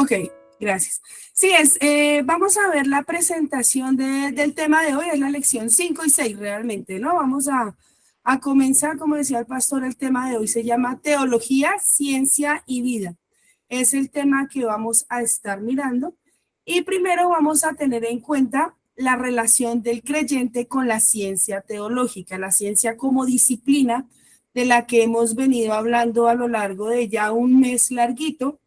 Ok, gracias. Sí, vamos a ver la presentación del tema de hoy, es la lección 5 y 6 realmente, ¿no? Vamos a comenzar, como decía el pastor, el tema de hoy se llama Teología, Ciencia y Vida. Es el tema que vamos a estar mirando y primero vamos a tener en cuenta la relación del creyente con la ciencia teológica, la ciencia como disciplina de la que hemos venido hablando a lo largo de ya un mes larguito.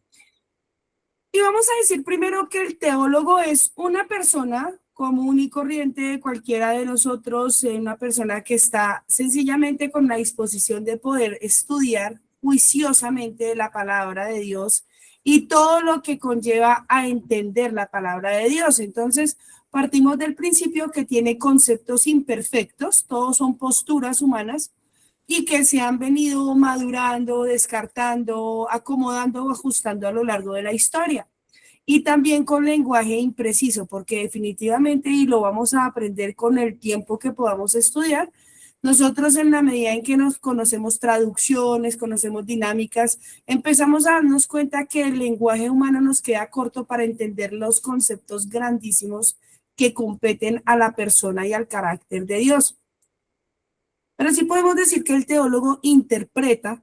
Y vamos a decir primero que el teólogo es una persona común y corriente, cualquiera de nosotros, una persona que está sencillamente con la disposición de poder estudiar juiciosamente la palabra de Dios y todo lo que conlleva a entender la palabra de Dios. Entonces, partimos del principio que tiene conceptos imperfectos, todos son posturas humanas y que se han venido madurando, descartando, acomodando o ajustando a lo largo de la historia. Y también con lenguaje impreciso, porque definitivamente, y lo vamos a aprender con el tiempo que podamos estudiar, nosotros en la medida en que nos conocemos traducciones, conocemos dinámicas, empezamos a darnos cuenta que el lenguaje humano nos queda corto para entender los conceptos grandísimos que competen a la persona y al carácter de Dios. Pero sí podemos decir que el teólogo interpreta,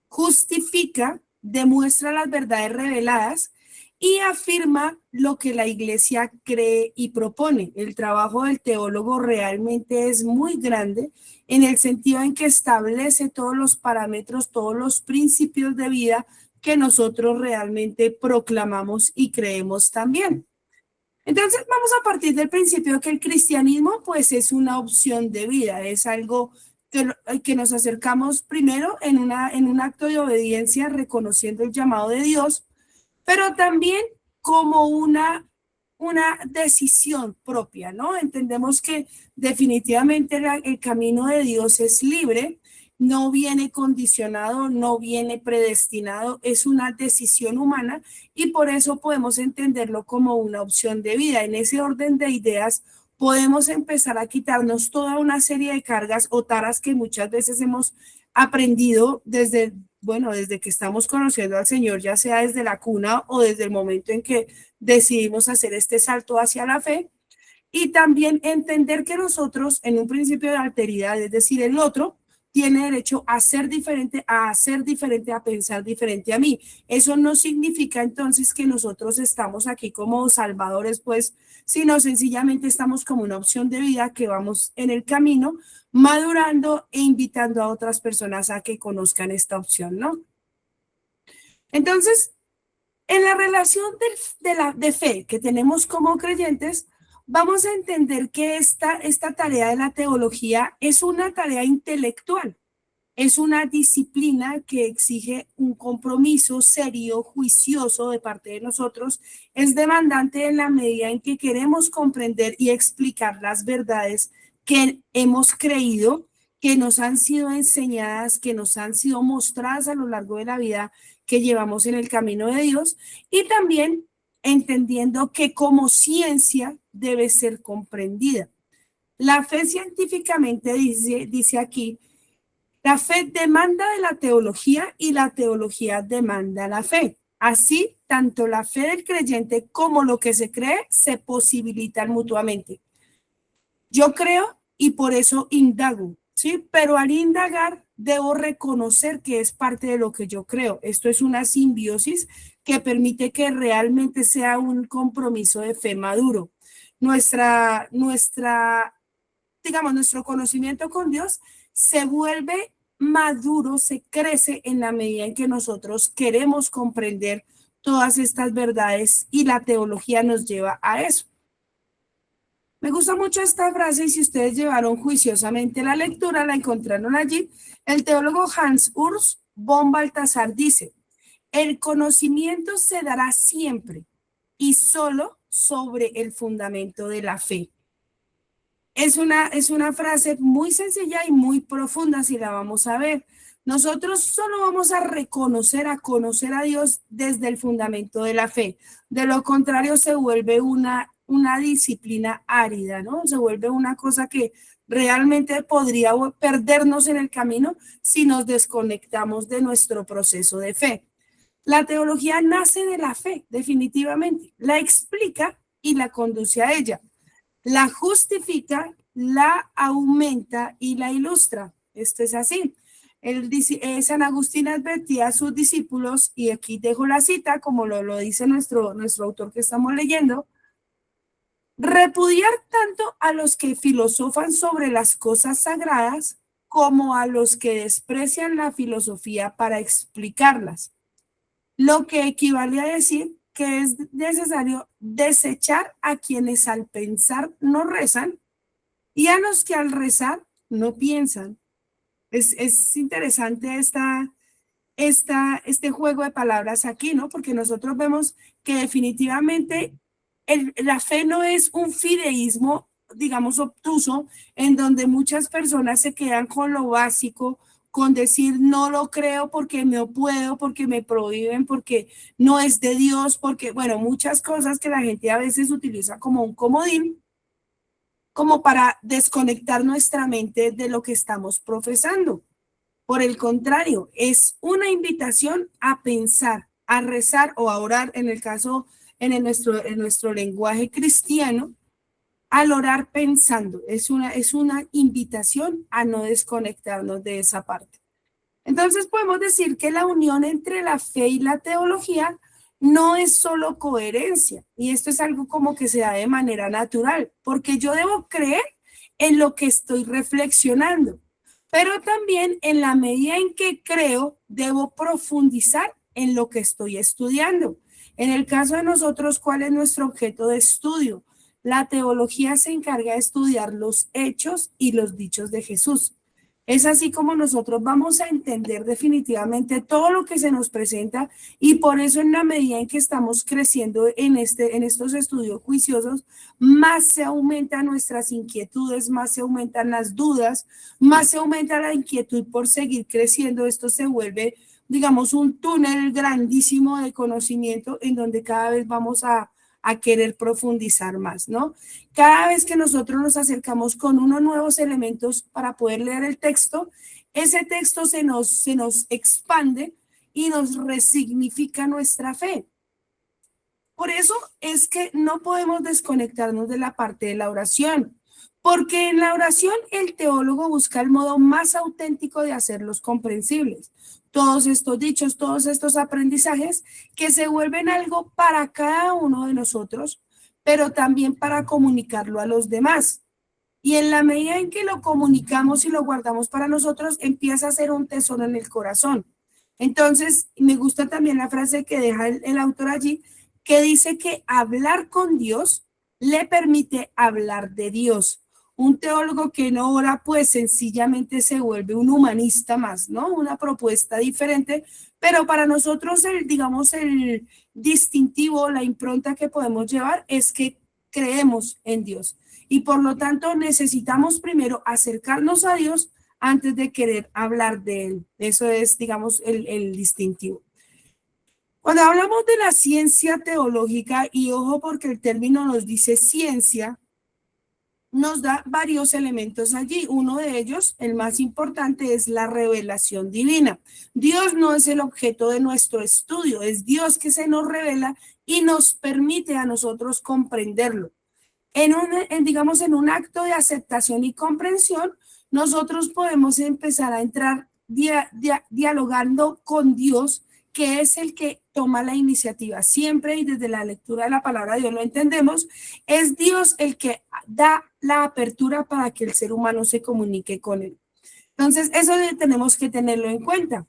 justifica, demuestra las verdades reveladas y afirma lo que la iglesia cree y propone. El trabajo del teólogo realmente es muy grande en el sentido en que establece todos los parámetros, todos los principios de vida que nosotros realmente proclamamos y creemos también. Entonces vamos a partir del principio de que el cristianismo pues es una opción de vida, es algo que nos acercamos primero en un acto de obediencia reconociendo el llamado de Dios, pero también como una decisión propia, ¿no? Entendemos que definitivamente el camino de Dios es libre, no viene condicionado, no viene predestinado, es una decisión humana y por eso podemos entenderlo como una opción de vida. En ese orden de ideas podemos empezar a quitarnos toda una serie de cargas o taras que muchas veces hemos aprendido desde que estamos conociendo al Señor, ya sea desde la cuna o desde el momento en que decidimos hacer este salto hacia la fe. Y también entender que nosotros, en un principio de alteridad, es decir, el otro, tiene derecho a ser diferente, a pensar diferente a mí. Eso no significa entonces que nosotros estamos aquí como salvadores, pues, sino sencillamente estamos como una opción de vida que vamos en el camino madurando e invitando a otras personas a que conozcan esta opción, ¿no? Entonces, en la relación de fe que tenemos como creyentes, vamos a entender que esta tarea de la teología es una tarea intelectual, es una disciplina que exige un compromiso serio, juicioso de parte de nosotros, es demandante en la medida en que queremos comprender y explicar las verdades que hemos creído, que nos han sido enseñadas, que nos han sido mostradas a lo largo de la vida que llevamos en el camino de Dios y también entendiendo que como ciencia debe ser comprendida. La fe científicamente dice aquí, la fe demanda de la teología y la teología demanda la fe. Así, tanto la fe del creyente como lo que se cree se posibilitan mutuamente. Yo creo y por eso indago, ¿sí? Pero al indagar debo reconocer que es parte de lo que yo creo. Esto es una simbiosis que permite que realmente sea un compromiso de fe maduro. Digamos, nuestro conocimiento con Dios se vuelve maduro, se crece en la medida en que nosotros queremos comprender todas estas verdades y la teología nos lleva a eso. Me gusta mucho esta frase y si ustedes llevaron juiciosamente la lectura, la encontraron allí. El teólogo Hans Urs von Balthasar dice, el conocimiento se dará siempre y solo sobre el fundamento de la fe. Es una frase muy sencilla y muy profunda si la vamos a ver. Nosotros solo vamos a reconocer, a conocer a Dios desde el fundamento de la fe. De lo contrario, se vuelve una disciplina árida, ¿no? Se vuelve una cosa que realmente podría perdernos en el camino si nos desconectamos de nuestro proceso de fe. La teología nace de la fe, definitivamente. La explica y la conduce a ella. La justifica, la aumenta y la ilustra. Esto es así. San Agustín advertía a sus discípulos, y aquí dejo la cita, como lo dice nuestro autor que estamos leyendo: repudiar tanto a los que filosofan sobre las cosas sagradas como a los que desprecian la filosofía para explicarlas, lo que equivale a decir que es necesario desechar a quienes al pensar no rezan y a los que al rezar no piensan. Es interesante este juego de palabras aquí, ¿no? Porque nosotros vemos que definitivamente la fe no es un fideísmo, digamos, obtuso, en donde muchas personas se quedan con lo básico, con decir no lo creo porque no puedo, porque me prohíben, porque no es de Dios, porque, bueno, muchas cosas que la gente a veces utiliza como un comodín, como para desconectar nuestra mente de lo que estamos profesando. Por el contrario, es una invitación a pensar, a rezar o a orar, en el caso, en nuestro lenguaje cristiano, al orar pensando. Es una invitación a no desconectarnos de esa parte. Entonces podemos decir que la unión entre la fe y la teología no es solo coherencia, y esto es algo como que se da de manera natural, porque yo debo creer en lo que estoy reflexionando, pero también en la medida en que creo, debo profundizar en lo que estoy estudiando. En el caso de nosotros, ¿cuál es nuestro objeto de estudio? La teología se encarga de estudiar los hechos y los dichos de Jesús. Es así como nosotros vamos a entender definitivamente todo lo que se nos presenta, y por eso en la medida en que estamos creciendo en estos estudios juiciosos, más se aumentan nuestras inquietudes, más se aumentan las dudas, más se aumenta la inquietud por seguir creciendo. Esto se vuelve, digamos, un túnel grandísimo de conocimiento en donde cada vez vamos a querer profundizar más, ¿no? Cada vez que nosotros nos acercamos con unos nuevos elementos para poder leer el texto, ese texto se nos expande y nos resignifica nuestra fe. Por eso es que no podemos desconectarnos de la parte de la oración, porque en la oración el teólogo busca el modo más auténtico de hacerlos comprensibles. Todos estos dichos, todos estos aprendizajes que se vuelven algo para cada uno de nosotros, pero también para comunicarlo a los demás. Y en la medida en que lo comunicamos y lo guardamos para nosotros, empieza a ser un tesoro en el corazón. Entonces, me gusta también la frase que deja el autor allí, que dice que hablar con Dios le permite hablar de Dios. Un teólogo que no ora, pues sencillamente se vuelve un humanista más, ¿no? Una propuesta diferente, pero para nosotros digamos, el distintivo, la impronta que podemos llevar es que creemos en Dios. Y por lo tanto necesitamos primero acercarnos a Dios antes de querer hablar de Él. Eso es, digamos, el distintivo. Cuando hablamos de la ciencia teológica, y ojo porque el término nos dice ciencia, nos da varios elementos allí. Uno de ellos, el más importante, es la revelación divina. Dios no es el objeto de nuestro estudio, es Dios que se nos revela y nos permite a nosotros comprenderlo. Digamos, en un acto de aceptación y comprensión, nosotros podemos empezar a entrar dialogando con Dios, que es el que toma la iniciativa siempre, y desde la lectura de la palabra de Dios lo entendemos. Es Dios el que da la apertura para que el ser humano se comunique con él. Entonces, eso tenemos que tenerlo en cuenta.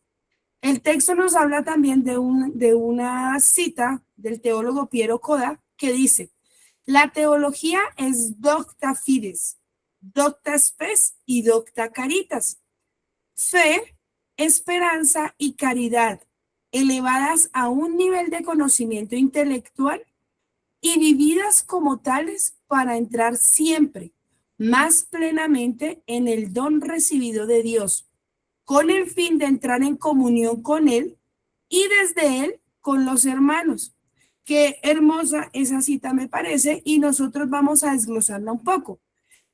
El texto nos habla también de una cita del teólogo Piero Coda que dice: la teología es docta fides, docta spes y docta caritas. Fe, esperanza y caridad, elevadas a un nivel de conocimiento intelectual y vividas como tales para entrar siempre más plenamente en el don recibido de Dios, con el fin de entrar en comunión con Él y desde Él con los hermanos. Qué hermosa esa cita me parece, y nosotros vamos a desglosarla un poco.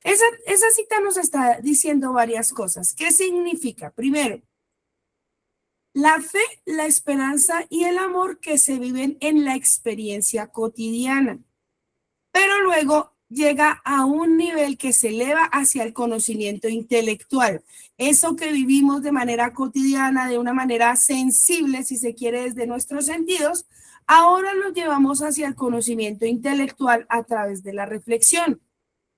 Esa cita nos está diciendo varias cosas. ¿Qué significa? Primero, La fe, la esperanza y el amor que se viven en la experiencia cotidiana. Pero luego llega a un nivel que se eleva hacia el conocimiento intelectual. Eso que vivimos de manera cotidiana, de una manera sensible, si se quiere, desde nuestros sentidos, ahora lo llevamos hacia el conocimiento intelectual a través de la reflexión.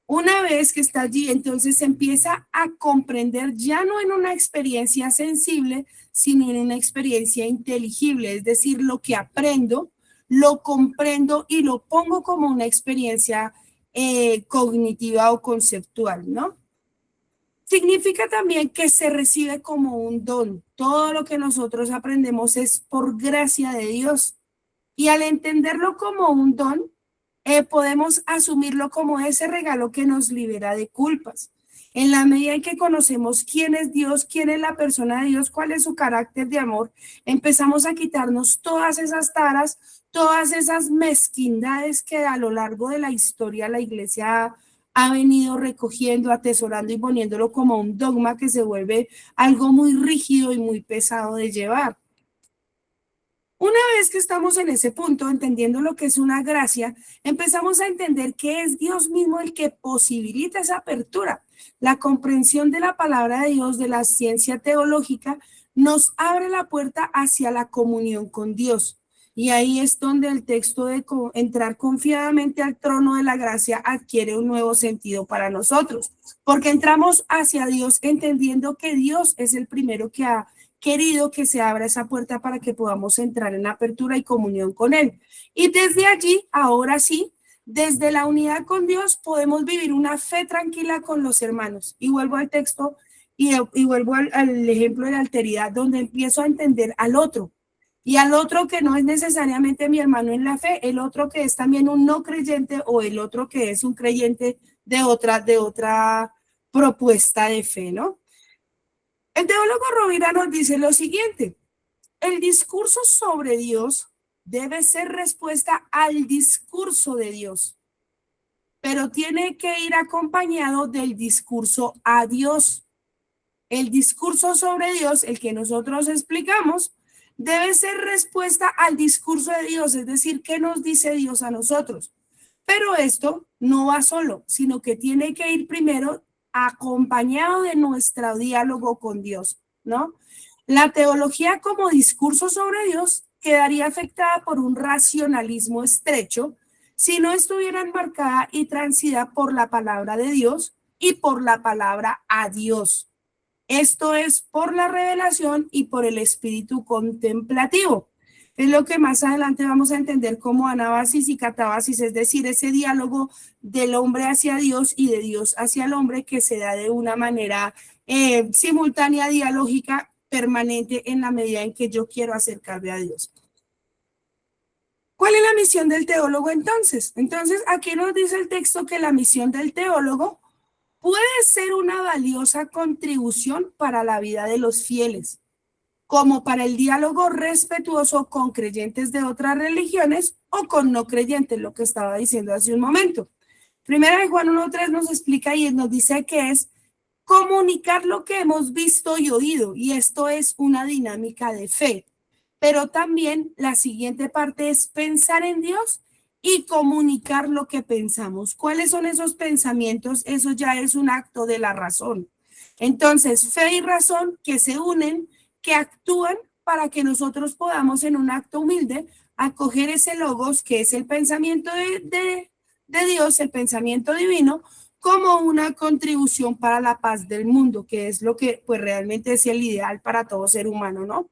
Una vez que está allí, entonces se empieza a comprender ya no en una experiencia sensible, sino en una experiencia inteligible, es decir, lo que aprendo, lo comprendo y lo pongo como una experiencia cognitiva o conceptual, ¿no? Significa también que se recibe como un don. Todo lo que nosotros aprendemos es por gracia de Dios. Y al entenderlo como un don, podemos asumirlo como ese regalo que nos libera de culpas. En la medida en que conocemos quién es Dios, quién es la persona de Dios, cuál es su carácter de amor, empezamos a quitarnos todas esas taras, todas esas mezquindades que a lo largo de la historia la iglesia ha venido recogiendo, atesorando y poniéndolo como un dogma que se vuelve algo muy rígido y muy pesado de llevar. Una vez que estamos en ese punto, entendiendo lo que es una gracia, empezamos a entender que es Dios mismo el que posibilita esa apertura. La comprensión de la palabra de Dios, de la ciencia teológica, nos abre la puerta hacia la comunión con Dios. Y ahí es donde el texto de entrar confiadamente al trono de la gracia adquiere un nuevo sentido para nosotros, porque entramos hacia Dios entendiendo que Dios es el primero que ha querido que se abra esa puerta para que podamos entrar en apertura y comunión con Él. Y desde allí, ahora sí, desde la unidad con Dios, podemos vivir una fe tranquila con los hermanos. Y vuelvo al texto y vuelvo al ejemplo de la alteridad, donde empiezo a entender al otro. Y al otro que no es necesariamente mi hermano en la fe, el otro que es también un no creyente o el otro que es un creyente de otra propuesta de fe, ¿no? El teólogo Rovira nos dice lo siguiente: el discurso sobre Dios debe ser respuesta al discurso de Dios, pero tiene que ir acompañado del discurso a Dios. El discurso sobre Dios, el que nosotros explicamos, debe ser respuesta al discurso de Dios, es decir, ¿qué nos dice Dios a nosotros? Pero esto no va solo, sino que tiene que ir primero acompañado de nuestro diálogo con Dios, ¿no? La teología como discurso sobre Dios quedaría afectada por un racionalismo estrecho si no estuviera enmarcada y transida por la palabra de Dios y por la palabra a Dios. Esto es por la revelación y por el espíritu contemplativo. Es lo que más adelante vamos a entender como anabasis y catabasis, es decir, ese diálogo del hombre hacia Dios y de Dios hacia el hombre que se da de una manera simultánea, dialógica, permanente en la medida en que yo quiero acercarme a Dios. ¿Cuál es la misión del teólogo entonces? Entonces, aquí nos dice el texto que la misión del teólogo puede ser una valiosa contribución para la vida de los fieles, como para el diálogo respetuoso con creyentes de otras religiones o con no creyentes, lo que estaba diciendo hace un momento. Primera de Juan 1:3 nos explica y nos dice que es comunicar lo que hemos visto y oído, y esto es una dinámica de fe. Pero también la siguiente parte es pensar en Dios y comunicar lo que pensamos. ¿Cuáles son esos pensamientos? Eso ya es un acto de la razón. Entonces, fe y razón que se unen, que actúan para que nosotros podamos en un acto humilde acoger ese logos que es el pensamiento de Dios, el pensamiento divino, como una contribución para la paz del mundo, que es lo que pues realmente es el ideal para todo ser humano, ¿no?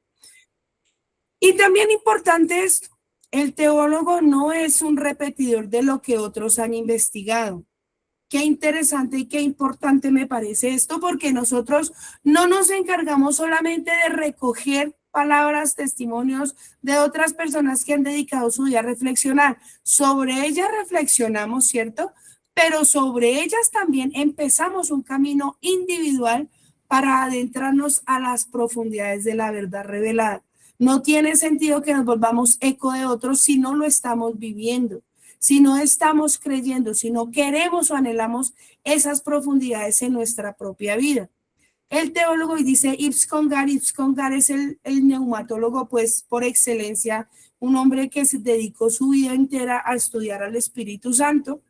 Y también importante esto, el teólogo no es un repetidor de lo que otros han investigado. Qué interesante y qué importante me parece esto, porque nosotros no nos encargamos solamente de recoger palabras, testimonios de otras personas que han dedicado su día a reflexionar. Sobre ellas reflexionamos, ¿cierto? Pero sobre ellas también empezamos un camino individual para adentrarnos a las profundidades de la verdad revelada. No tiene sentido que nos volvamos eco de otros si no lo estamos viviendo, si no estamos creyendo, si no queremos o anhelamos esas profundidades en nuestra propia vida. El teólogo, y dice Ipps Congar es el neumatólogo, pues por excelencia, un hombre que se dedicó su vida entera a estudiar al Espíritu Santo.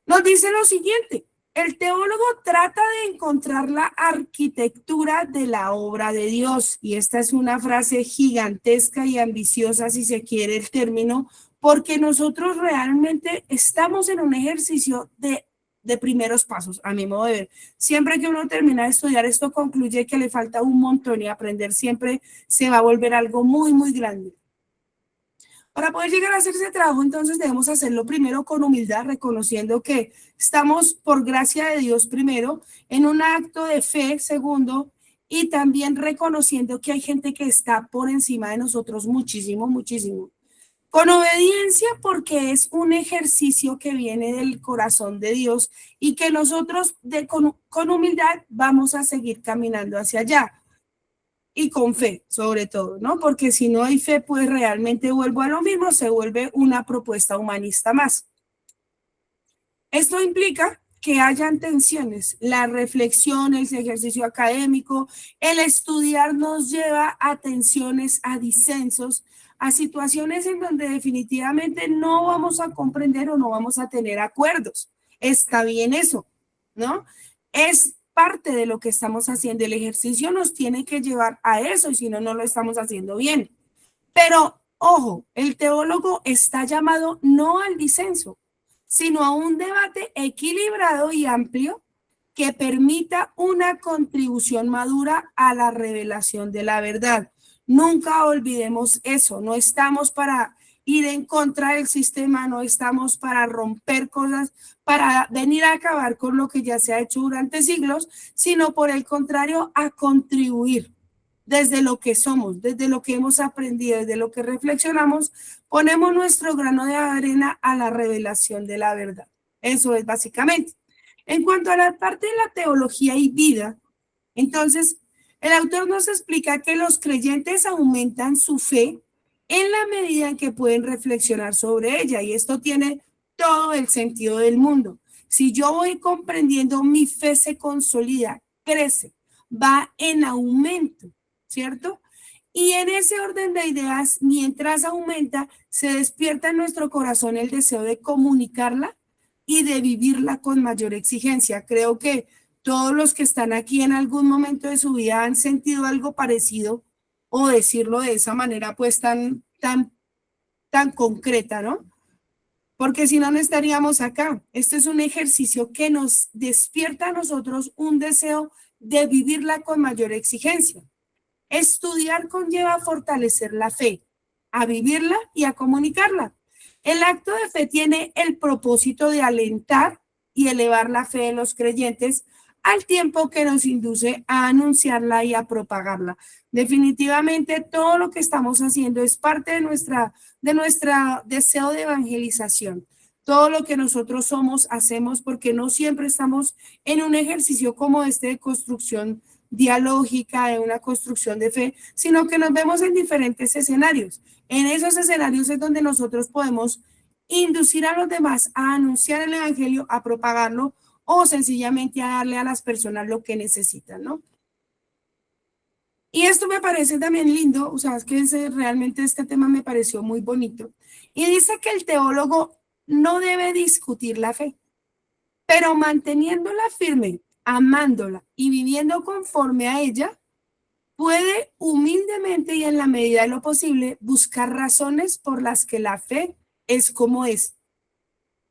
Nos dice lo siguiente: el teólogo trata de encontrar la arquitectura de la obra de Dios, y esta es una frase gigantesca y ambiciosa, si se quiere el término, porque nosotros realmente estamos en un ejercicio de primeros pasos, a mi modo de ver. Siempre que uno termina de estudiar esto, concluye que le falta un montón, y aprender siempre se va a volver algo muy, muy grande. Para poder llegar a hacer ese trabajo, entonces debemos hacerlo primero con humildad, reconociendo que estamos, por gracia de Dios, primero, en un acto de fe, segundo, y también reconociendo que hay gente que está por encima de nosotros muchísimo, muchísimo. Con obediencia, porque es un ejercicio que viene del corazón de Dios, y que nosotros con humildad vamos a seguir caminando hacia allá. Y con fe, sobre todo, ¿no? Porque si no hay fe, pues realmente vuelvo a lo mismo, se vuelve una propuesta humanista más. Esto implica que hayan tensiones. La reflexión, el ejercicio académico, el estudiar nos lleva a tensiones, a disensos, a situaciones en donde definitivamente no vamos a comprender o no vamos a tener acuerdos. Está bien eso, ¿no? Es parte de lo que estamos haciendo. El ejercicio nos tiene que llevar a eso, y si no, no lo estamos haciendo bien. Pero, ojo, el teólogo está llamado no al disenso, sino a un debate equilibrado y amplio que permita una contribución madura a la revelación de la verdad. Nunca olvidemos eso, no estamos para ir en contra del sistema, no estamos para romper cosas, para venir a acabar con lo que ya se ha hecho durante siglos, sino por el contrario, a contribuir desde lo que somos, desde lo que hemos aprendido, desde lo que reflexionamos, ponemos nuestro grano de arena a la revelación de la verdad. Eso es básicamente. En cuanto a la parte de la teología y vida, entonces, el autor nos explica que los creyentes aumentan su fe en la medida en que pueden reflexionar sobre ella, y esto tiene todo el sentido del mundo. Si yo voy comprendiendo, mi fe se consolida, crece, va en aumento, ¿cierto? Y en ese orden de ideas, mientras aumenta, se despierta en nuestro corazón el deseo de comunicarla y de vivirla con mayor exigencia. Creo que todos los que están aquí en algún momento de su vida han sentido algo parecido, o decirlo de esa manera, pues tan concreta, ¿no? Porque si no, no estaríamos acá. Esto es un ejercicio que nos despierta a nosotros un deseo de vivirla con mayor exigencia. Estudiar conlleva a fortalecer la fe, a vivirla y a comunicarla. El acto de fe tiene el propósito de alentar y elevar la fe de los creyentes, al tiempo que nos induce a anunciarla y a propagarla. Definitivamente todo lo que estamos haciendo es parte de nuestra deseo de evangelización. Todo lo que nosotros somos, hacemos, porque no siempre estamos en un ejercicio como este de construcción dialógica, de una construcción de fe, sino que nos vemos en diferentes escenarios. En esos escenarios es donde nosotros podemos inducir a los demás a anunciar el evangelio, a propagarlo, o sencillamente a darle a las personas lo que necesitan, ¿no? Y esto me parece también lindo, o sea, es que realmente este tema me pareció muy bonito. Y dice que el teólogo no debe discutir la fe, pero manteniéndola firme, amándola y viviendo conforme a ella, puede humildemente y en la medida de lo posible buscar razones por las que la fe es como es.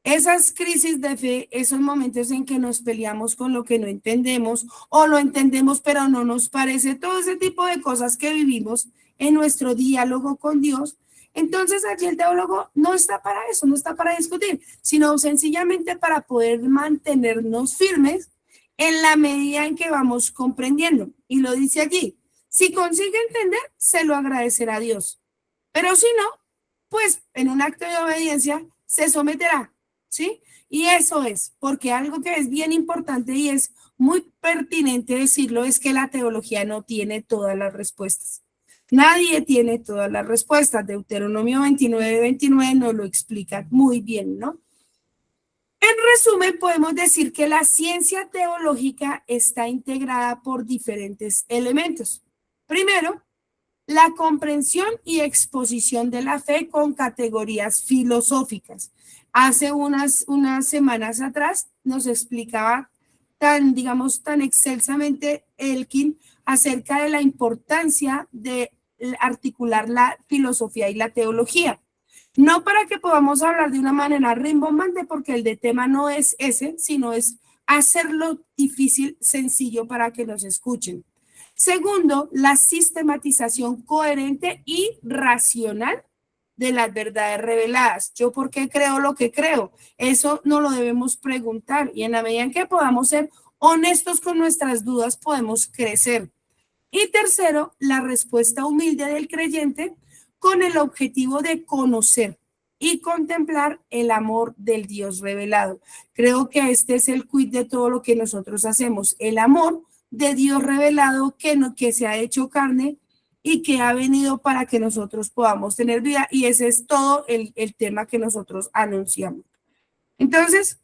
Esas crisis de fe, esos momentos en que nos peleamos con lo que no entendemos, o lo entendemos pero no nos parece, todo ese tipo de cosas que vivimos en nuestro diálogo con Dios. Entonces allí el teólogo no está para eso, no está para discutir, sino sencillamente para poder mantenernos firmes en la medida en que vamos comprendiendo. Y lo dice allí: si consigue entender, se lo agradecerá a Dios. Pero si no, pues en un acto de obediencia se someterá. ¿Sí? Y eso es, porque algo que es bien importante y es muy pertinente decirlo, es que la teología no tiene todas las respuestas. Nadie tiene todas las respuestas. Deuteronomio 29:29 nos lo explica muy bien, ¿no? En resumen, podemos decir que la ciencia teológica está integrada por diferentes elementos. Primero, la comprensión y exposición de la fe con categorías filosóficas. Hace unas semanas atrás nos explicaba tan excelsamente Elkin acerca de la importancia de articular la filosofía y la teología. No para que podamos hablar de una manera rimbombante, porque el de tema no es ese, sino es hacerlo difícil, sencillo para que nos escuchen. Segundo, la sistematización coherente y racional de las verdades reveladas. ¿Yo por qué creo lo que creo? Eso no lo debemos preguntar y en la medida en que podamos ser honestos con nuestras dudas, podemos crecer. Y tercero, la respuesta humilde del creyente con el objetivo de conocer y contemplar el amor del Dios revelado. Creo que este es el quid de todo lo que nosotros hacemos, el amor de Dios revelado que se ha hecho carne y que ha venido para que nosotros podamos tener vida, y ese es todo el tema que nosotros anunciamos. Entonces,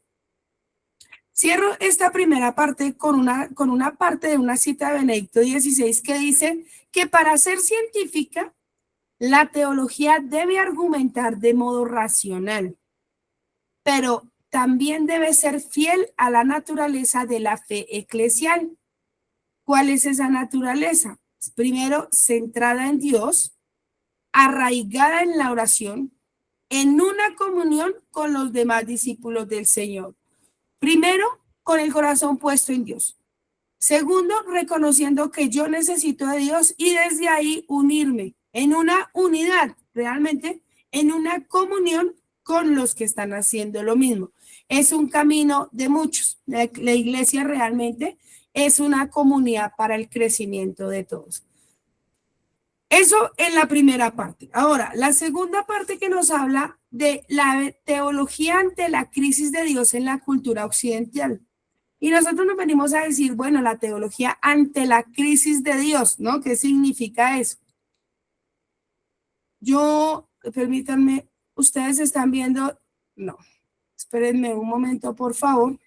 cierro esta primera parte con una parte de una cita de Benedicto XVI que dice que para ser científica, la teología debe argumentar de modo racional, pero también debe ser fiel a la naturaleza de la fe eclesial. ¿Cuál es esa naturaleza? Primero, centrada en Dios, arraigada en la oración, en una comunión con los demás discípulos del Señor. Primero, con el corazón puesto en Dios. Segundo, reconociendo que yo necesito de Dios y desde ahí unirme en una unidad, realmente en una comunión con los que están haciendo lo mismo. Es un camino de muchos. La iglesia realmente es una comunidad para el crecimiento de todos. Eso en la primera parte. Ahora, la segunda parte que nos habla de la teología ante la crisis de Dios en la cultura occidental. Y nosotros nos venimos a decir, bueno, la teología ante la crisis de Dios, ¿no? ¿Qué significa eso? Permítanme, ustedes están viendo, no, espérenme un momento, por favor.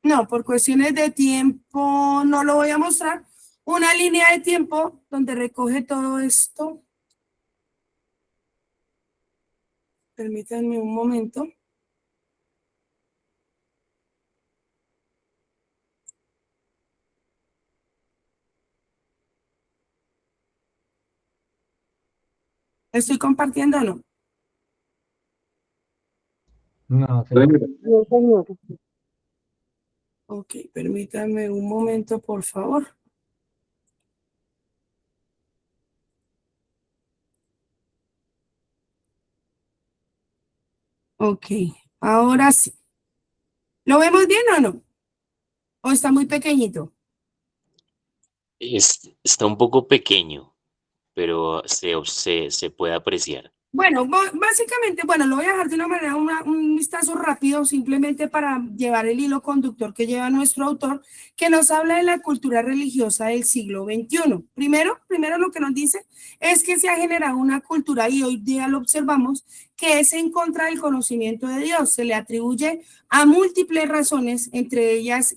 No, por cuestiones de tiempo no lo voy a mostrar. Una línea de tiempo donde recoge todo esto. Permítanme un momento. ¿Estoy compartiendo o no? No, señor. Ok, permítanme un momento, por favor. Ok, ahora sí. ¿Lo vemos bien o no? ¿O está muy pequeñito? Está un poco pequeño, pero se puede apreciar. Bueno, básicamente, bueno, lo voy a dejar de una manera, un vistazo rápido, simplemente para llevar el hilo conductor que lleva nuestro autor, que nos habla de la cultura religiosa del siglo XXI. Primero lo que nos dice es que se ha generado una cultura, y hoy día lo observamos, que es en contra del conocimiento de Dios. Se le atribuye a múltiples razones, entre ellas,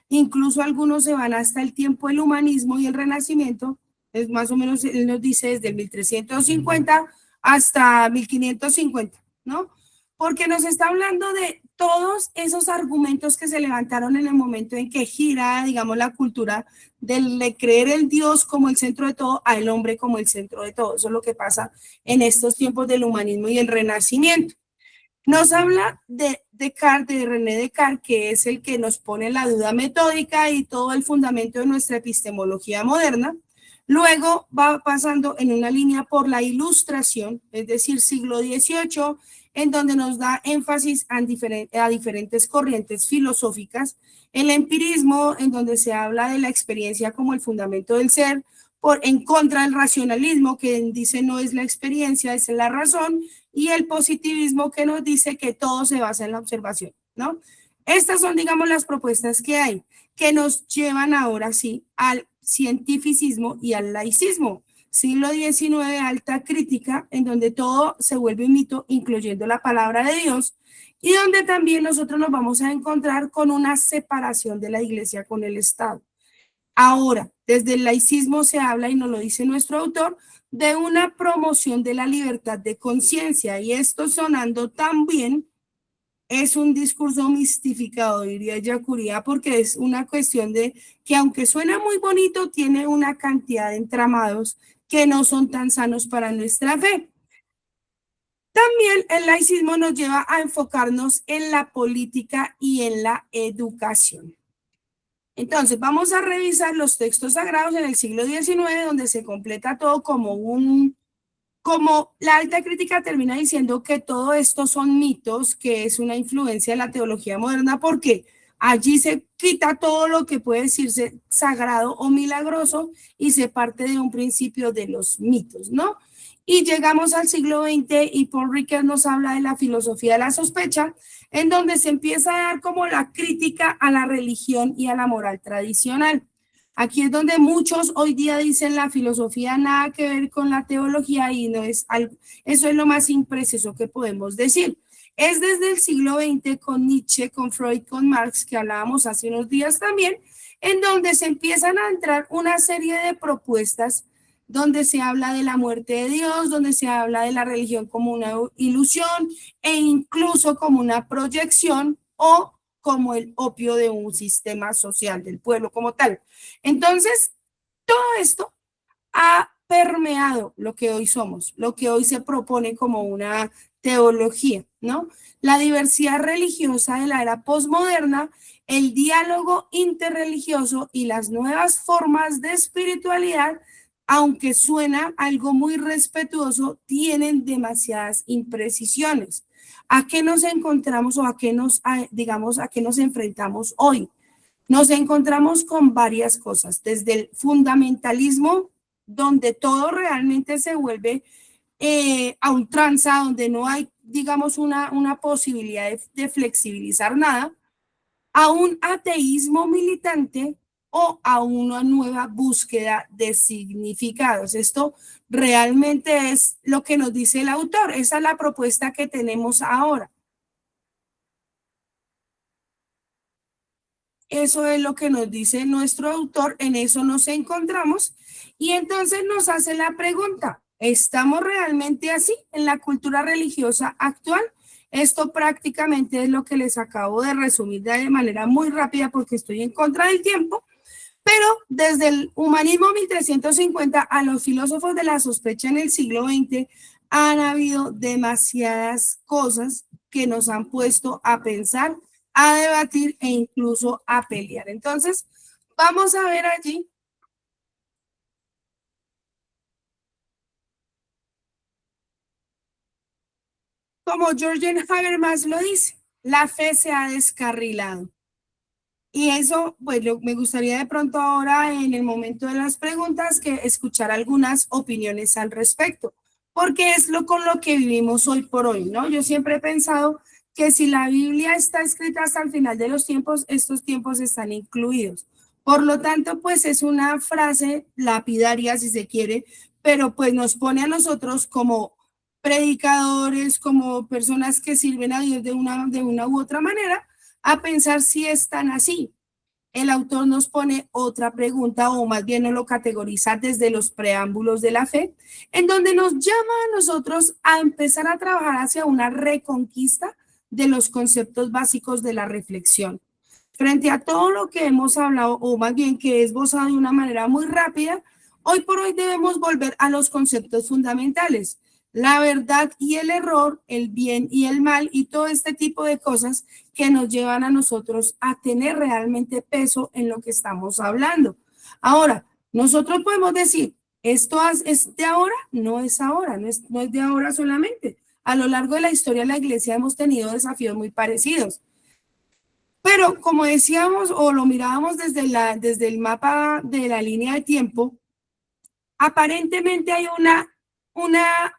incluso algunos se van hasta el tiempo del humanismo y el renacimiento, es más o menos, él nos dice desde el 1350 hasta 1550, ¿no? Porque nos está hablando de todos esos argumentos que se levantaron en el momento en que gira, digamos, la cultura de creer el Dios como el centro de todo a el hombre como el centro de todo. Eso es lo que pasa en estos tiempos del humanismo y el renacimiento. Nos habla de Descartes, de René Descartes, que es el que nos pone la duda metódica y todo el fundamento de nuestra epistemología moderna. Luego va pasando en una línea por la Ilustración, es decir, siglo XVIII, en donde nos da énfasis a diferentes corrientes filosóficas. El empirismo, en donde se habla de la experiencia como el fundamento del ser, en contra del racionalismo, que dice no es la experiencia, es la razón, y el positivismo, que nos dice que todo se basa en la observación, ¿no? Estas son, digamos, las propuestas que hay, que nos llevan ahora sí al cientificismo y al laicismo. siglo XIX, alta crítica, en donde todo se vuelve un mito, incluyendo la palabra de Dios, y donde también nosotros nos vamos a encontrar con una separación de la iglesia con el Estado. Ahora, desde el laicismo se habla, y nos lo dice nuestro autor, de una promoción de la libertad de conciencia, y esto sonando tan bien, es un discurso mistificado, diría Yacuría, porque es una cuestión de que aunque suena muy bonito, tiene una cantidad de entramados que no son tan sanos para nuestra fe. También el laicismo nos lleva a enfocarnos en la política y en la educación. Entonces, vamos a revisar los textos sagrados en el siglo XIX, donde se completa todo como la alta crítica termina diciendo que todo esto son mitos, que es una influencia de la teología moderna, porque allí se quita todo lo que puede decirse sagrado o milagroso y se parte de un principio de los mitos, ¿no? Y llegamos al siglo XX y Paul Ricoeur nos habla de la filosofía de la sospecha, en donde se empieza a dar como la crítica a la religión y a la moral tradicional. Aquí es donde muchos hoy día dicen la filosofía nada que ver con la teología y no es algo, eso es lo más impreciso que podemos decir. Es desde el siglo XX con Nietzsche, con Freud, con Marx, que hablábamos hace unos días también, en donde se empiezan a entrar una serie de propuestas donde se habla de la muerte de Dios, donde se habla de la religión como una ilusión e incluso como una proyección o como el opio de un sistema social del pueblo como tal. Entonces, todo esto ha permeado lo que hoy somos, lo que hoy se propone como una teología, ¿no? La diversidad religiosa de la era posmoderna, el diálogo interreligioso y las nuevas formas de espiritualidad, aunque suena algo muy respetuoso, tienen demasiadas imprecisiones. ¿A qué nos encontramos o a qué a qué nos enfrentamos hoy? Nos encontramos con varias cosas, desde el fundamentalismo, donde todo realmente se vuelve a ultranza, donde no hay, digamos, una posibilidad de flexibilizar nada, a un ateísmo militante o a una nueva búsqueda de significados. Esto realmente es lo que nos dice el autor. Esa es la propuesta que tenemos ahora. Eso es lo que nos dice nuestro autor, en eso nos encontramos y entonces nos hace la pregunta, ¿estamos realmente así en la cultura religiosa actual? Esto prácticamente es lo que les acabo de resumir de manera muy rápida porque estoy en contra del tiempo, pero desde el humanismo 1350 a los filósofos de la sospecha en el siglo XX han habido demasiadas cosas que nos han puesto a pensar, a debatir e incluso a pelear. Entonces, vamos a ver allí como Jürgen Habermas lo dice, la fe se ha descarrilado. Y eso, pues me gustaría de pronto ahora, en el momento de las preguntas, que escuchar algunas opiniones al respecto, porque es con lo que vivimos hoy por hoy, ¿no? Yo siempre he pensado que si la Biblia está escrita hasta el final de los tiempos, estos tiempos están incluidos. Por lo tanto, pues es una frase lapidaria, si se quiere, pero pues nos pone a nosotros como predicadores, como personas que sirven a Dios de una u otra manera, a pensar si están así. El autor nos pone otra pregunta, o más bien nos lo categoriza desde los preámbulos de la fe, en donde nos llama a nosotros a empezar a trabajar hacia una reconquista de los conceptos básicos de la reflexión. Frente a todo lo que hemos hablado, o más bien que he esbozado de una manera muy rápida, hoy por hoy debemos volver a los conceptos fundamentales. La verdad y el error, el bien y el mal y todo este tipo de cosas que nos llevan a nosotros a tener realmente peso en lo que estamos hablando. Ahora, nosotros podemos decir, ¿esto es de ahora? No es ahora, no es de ahora solamente. A lo largo de la historia de la iglesia hemos tenido desafíos muy parecidos. Pero como decíamos o lo mirábamos desde el mapa de la línea de tiempo, aparentemente hay una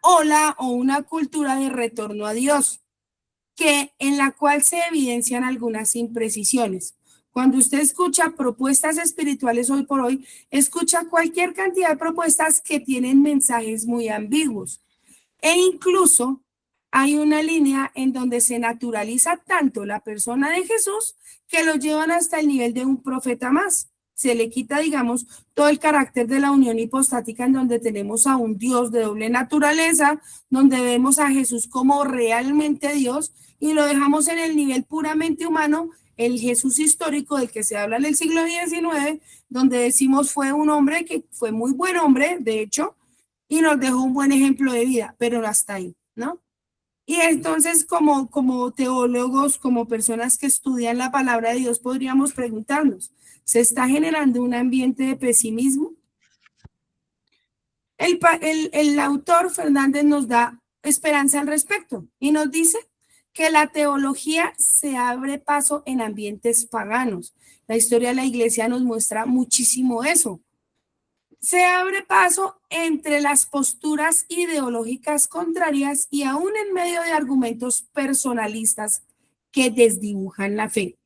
ola o una cultura de retorno a Dios, en la cual se evidencian algunas imprecisiones. Cuando usted escucha propuestas espirituales hoy por hoy, escucha cualquier cantidad de propuestas que tienen mensajes muy ambiguos. E incluso hay una línea en donde se naturaliza tanto la persona de Jesús que lo llevan hasta el nivel de un profeta más. Se le quita, digamos, todo el carácter de la unión hipostática en donde tenemos a un Dios de doble naturaleza, donde vemos a Jesús como realmente Dios y lo dejamos en el nivel puramente humano, el Jesús histórico del que se habla en el siglo XIX, donde decimos fue un hombre que fue muy buen hombre, de hecho, y nos dejó un buen ejemplo de vida, pero hasta ahí, ¿no? Y entonces, como teólogos, como personas que estudian la palabra de Dios, podríamos preguntarnos, ¿se está generando un ambiente de pesimismo? El autor Fernández nos da esperanza al respecto y nos dice que la teología se abre paso en ambientes paganos. La historia de la iglesia nos muestra muchísimo eso. Se abre paso entre las posturas ideológicas contrarias y aún en medio de argumentos personalistas que desdibujan la fe.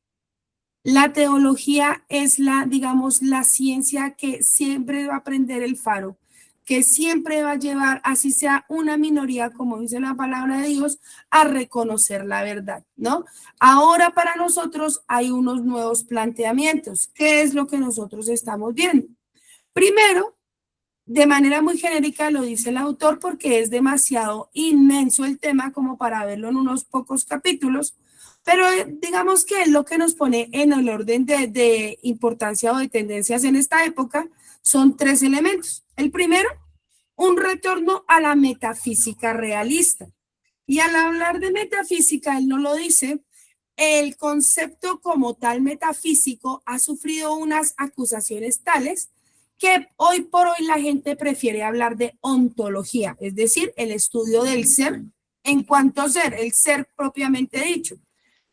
La teología es digamos, la ciencia que siempre va a prender el faro, que siempre va a llevar, así sea una minoría, como dice la palabra de Dios, a reconocer la verdad, ¿no? Ahora para nosotros hay unos nuevos planteamientos. ¿Qué es lo que nosotros estamos viendo? Primero, de manera muy genérica lo dice el autor porque es demasiado inmenso el tema como para verlo en unos pocos capítulos, pero digamos que es lo que nos pone en el orden de importancia o de tendencias en esta época son 3 elementos. El primero, un retorno a la metafísica realista. Y al hablar de metafísica, él no lo dice, el concepto como tal metafísico ha sufrido unas acusaciones tales que hoy por hoy la gente prefiere hablar de ontología, es decir, el estudio del ser en cuanto a ser, el ser propiamente dicho.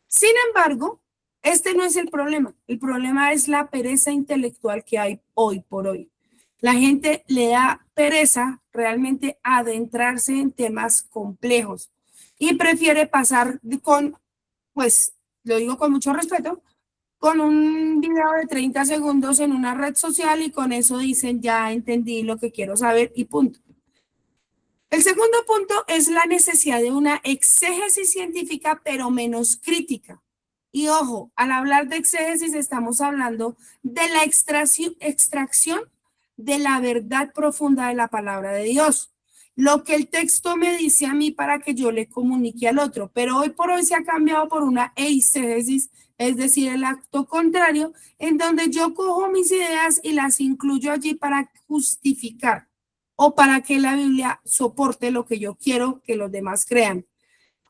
Sin embargo, este no es el problema es la pereza intelectual que hay hoy por hoy. La gente le da pereza realmente adentrarse en temas complejos y prefiere pasar con, pues, lo digo con mucho respeto, con un video de 30 segundos en una red social y con eso dicen, ya entendí lo que quiero saber y punto. El segundo punto es la necesidad de una exégesis científica, pero menos crítica. Y ojo, al hablar de exégesis estamos hablando de la extracción de la verdad profunda de la palabra de Dios. Lo que el texto me dice a mí para que yo le comunique al otro, pero hoy por hoy se ha cambiado por una eisegesis, es decir, el acto contrario, en donde yo cojo mis ideas y las incluyo allí para justificar o para que la Biblia soporte lo que yo quiero que los demás crean.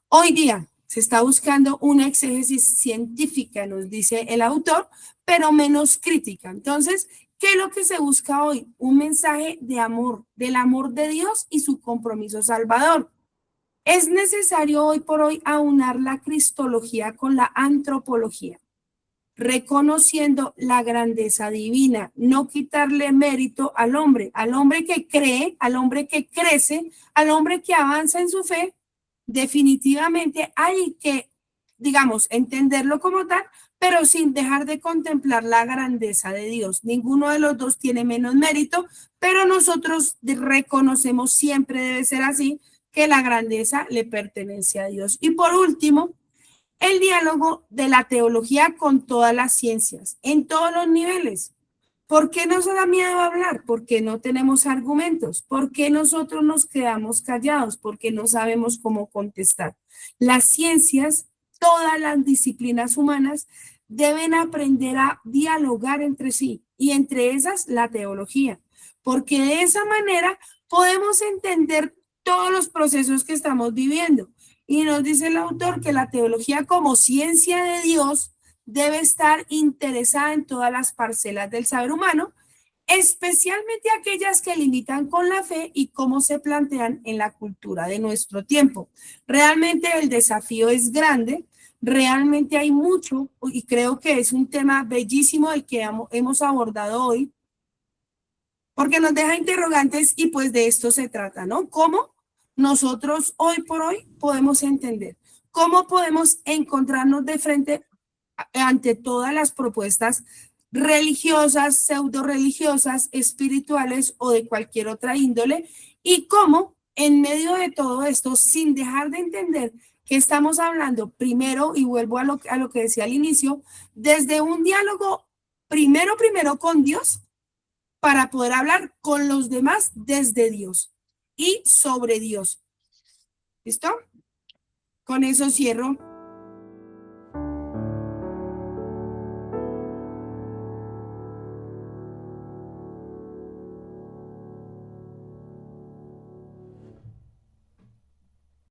Hoy día se está buscando una exégesis científica, nos dice el autor, pero menos crítica. Entonces, ¿qué es lo que se busca hoy? Un mensaje de amor, del amor de Dios y su compromiso salvador. Es necesario hoy por hoy aunar la cristología con la antropología, reconociendo la grandeza divina, no quitarle mérito al hombre que cree, al hombre que crece, al hombre que avanza en su fe. Definitivamente hay que, digamos, entenderlo como tal, pero sin dejar de contemplar la grandeza de Dios. Ninguno de los dos tiene menos mérito, pero nosotros reconocemos, siempre debe ser así, que la grandeza le pertenece a Dios. Y por último, el diálogo de la teología con todas las ciencias, en todos los niveles. ¿Por qué nos da miedo hablar? Porque no tenemos argumentos. ¿Por qué nosotros nos quedamos callados? Porque no sabemos cómo contestar. Las ciencias, todas las disciplinas humanas, deben aprender a dialogar entre sí y entre esas la teología, porque de esa manera podemos entender todos los procesos que estamos viviendo. Y nos dice el autor que la teología como ciencia de Dios debe estar interesada en todas las parcelas del saber humano, especialmente aquellas que limitan con la fe y cómo se plantean en la cultura de nuestro tiempo. Realmente el desafío es grande, realmente hay mucho y creo que es un tema bellísimo el que hemos abordado hoy, porque nos deja interrogantes y pues de esto se trata, ¿no? ¿Cómo nosotros hoy por hoy podemos entender? ¿Cómo podemos encontrarnos de frente ante todas las propuestas religiosas, pseudo religiosas, espirituales o de cualquier otra índole, y cómo en medio de todo esto, sin dejar de entender que estamos hablando primero, y vuelvo a lo que decía al inicio, desde un diálogo primero con Dios, para poder hablar con los demás desde Dios y sobre Dios. ¿Listo? Con eso cierro.